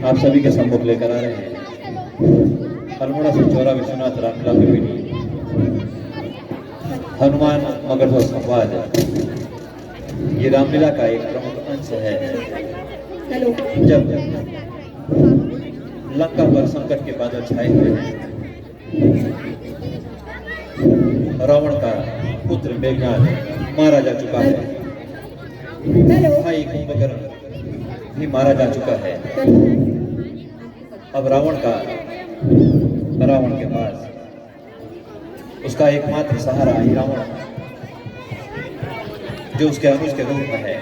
आप सभी के सम्मुख लेकर आ रहे हैं अल्मोड़ा से चौरा विश्वनाथ रामलीला की बेटी हनुमान मगरध्वज संवाद। ये रामलीला का एक प्रमुख अंश है। जब लंका पर संकट के बादल छाए हुए हैं, रावण का पुत्र मेघनाद मारा जा चुका है, भाई कुंभकर्ण भी मारा जा चुका है। अब रावण के पास उसका एकमात्र सहारा अहिरावण, जो उसके अनुज के रूप में है,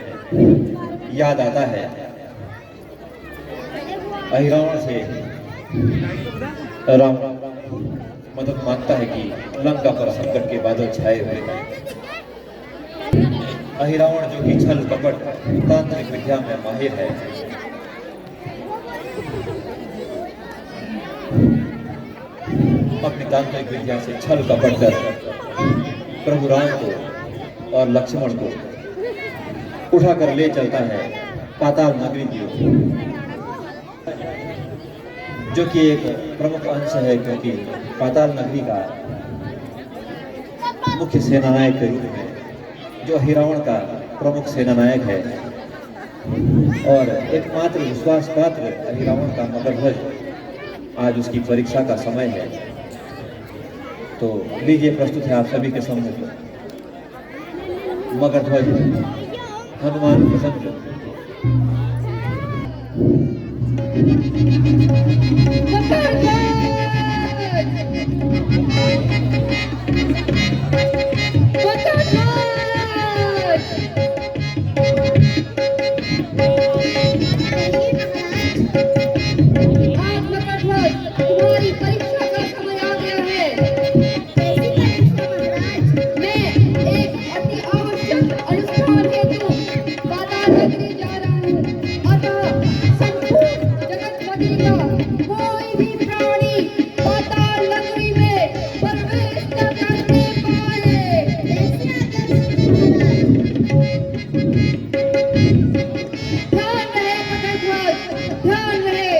याद आता है। अहिरावण से रावण मदद मांगता है कि लंका पर संकट के बादल छाए हुए हैं। अहिरावण जो कि छल कपट तांत्रिक विद्या में माहिर है, अपनी तांत्रिक विद्या से छल कपट कर प्रभु राम को और लक्ष्मण को उठाकर ले चलता है पाताल नगरी की ओर, जो कि एक प्रमुख अंश है, क्योंकि पाताल नगरी का मुख्य सेनानायक के रूप में जो अहिरावण का प्रमुख सेनानायक है और एकमात्र विश्वास पात्र अहिरावण का मगरध्वज, आज उसकी परीक्षा का समय है। तो लीजिए, प्रस्तुत है आप सभी के सम्मुख मगरध्वज हनुमान प्रसन्न। तुम्हारी परीक्षा का समय आ गया है। मैं एक अति आवश्यक अनुष्ठान हेतु पाताल नगरी जा रहा हूँ। अतः संपूर्ण जगत नगरी का कोई भी प्राणी पाताल नगरी में प्रवेश न करने पाए। ध्यान रहे मगरध्वज, ध्यान रहे।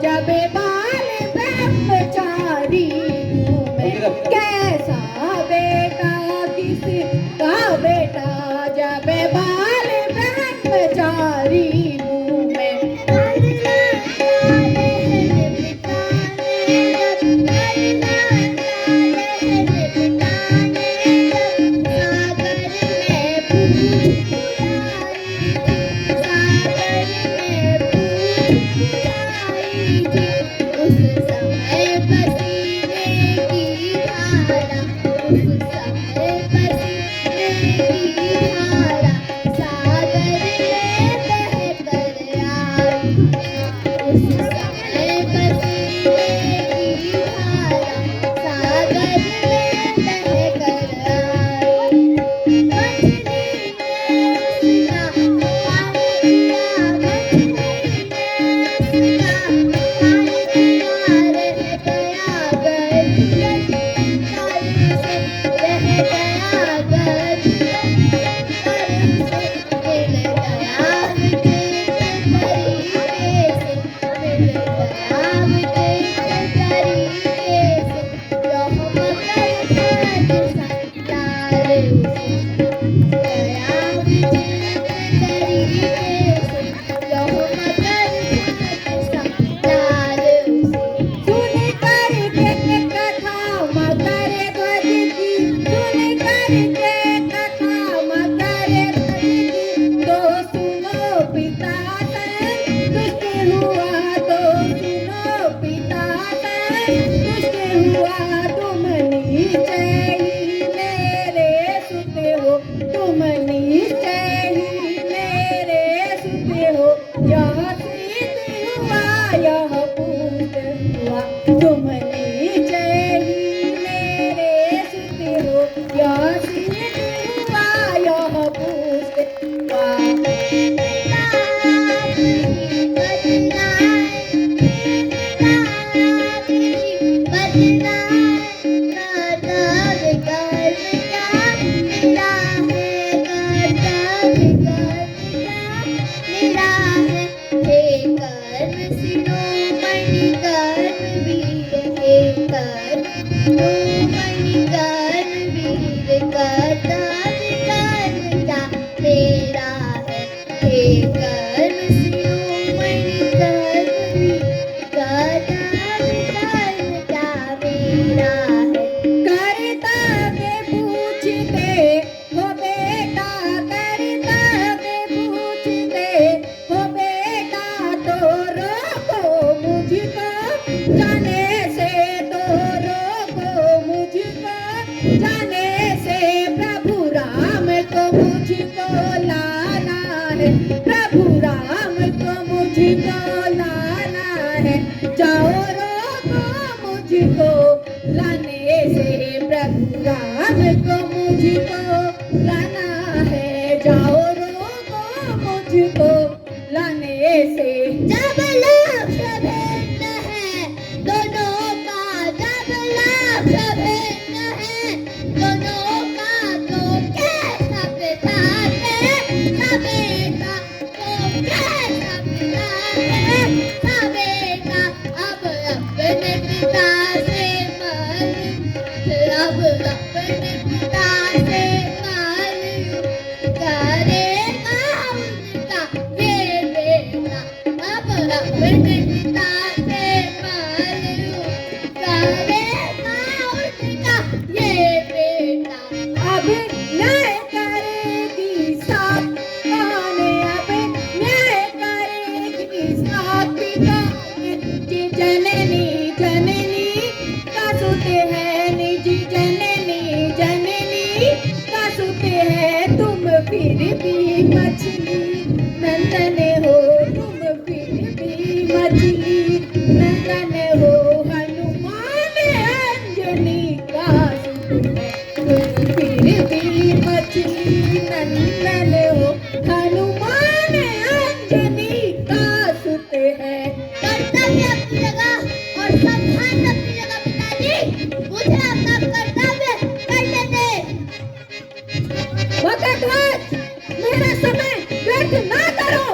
जब बाल ब्रह्मचारी हूँ मैं, कैसा बेटा किसका बेटा, जब बाल ब्रह्मचारी हूँ मैं। मेरा समय व्यर्थ ना करो।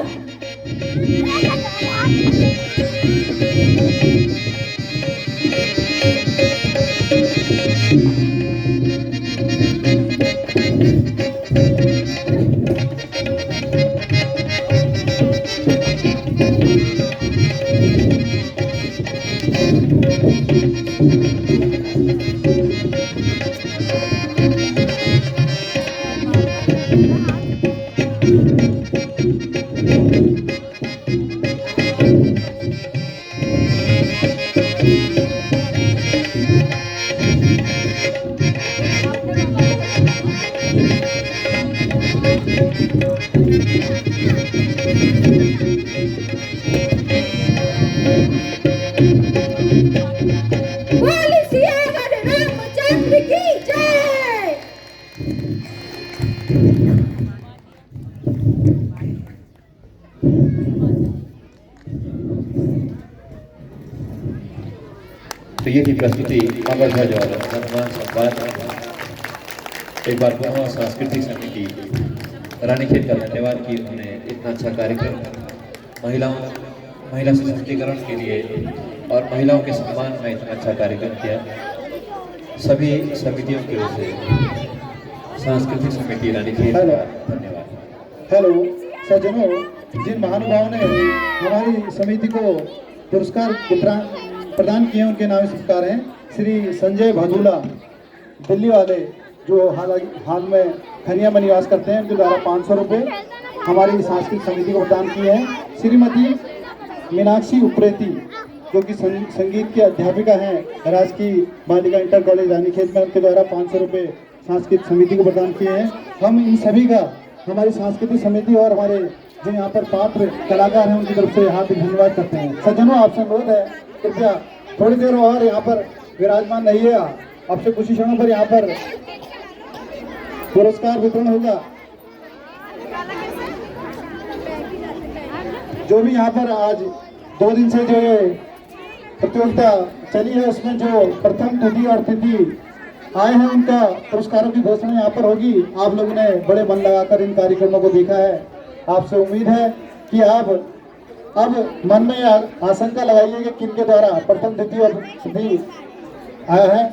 बोल सियावर रामचंद्र की जय। तो ये थी प्रस्तुति मगर ध्वज और हनुमान संवाद। एक बार पुनः सांस्कृतिक समिति रानीखेत का धन्यवाद कि उन्होंने इतना अच्छा कार्यक्रम महिला सशक्तिकरण के लिए और महिलाओं के सम्मान में इतना अच्छा कार्यक्रम किया। सभी समितियों की ओर से सांस्कृतिक समिति रानीखेत का धन्यवाद। हेलो सज्जनों, जिन महानुभावों ने हमारी समिति को पुरस्कार प्रदान किए उनके नाम इस प्रकार हैं। श्री संजय भदूला दिल्ली वाले, जो हाल में खनिया में निवास करते हैं, उनके द्वारा 500 रुपये हमारी सांस्कृतिक समिति को प्रदान किए हैं। श्रीमती मीनाक्षी उप्रेती, जो कि संगीत की अध्यापिका हैं राजकीय बालिका इंटर कॉलेज रानीखेत में, उनके द्वारा 500 रुपये सांस्कृतिक समिति को प्रदान किए हैं। हम इन सभी का हमारी सांस्कृतिक समिति और हमारे जो यहाँ पर पात्र कलाकार हैं उनकी तरफ से हार्दिक धन्यवाद करते हैं। सज्जनों, आपसे अनुरोध है, कृपया थोड़ी देर और यहाँ पर विराजमान रहिए। आपसे कुछ ही क्षणों पर यहाँ पर पुरस्कार वितरण होगा। जो भी यहाँ पर आज 2 दिन से जो ये प्रतियोगिता चली है, उसमें जो प्रथम द्वितीय और तृतीय आए हैं, उनका पुरस्कारों की घोषणा यहाँ पर होगी। आप लोगों ने बड़े मन लगाकर इन कार्यक्रमों को देखा है। आपसे उम्मीद है कि आप अब मन में आशंका लगाइए कि किनके द्वारा प्रथम द्वितीय और तृतीय आया है।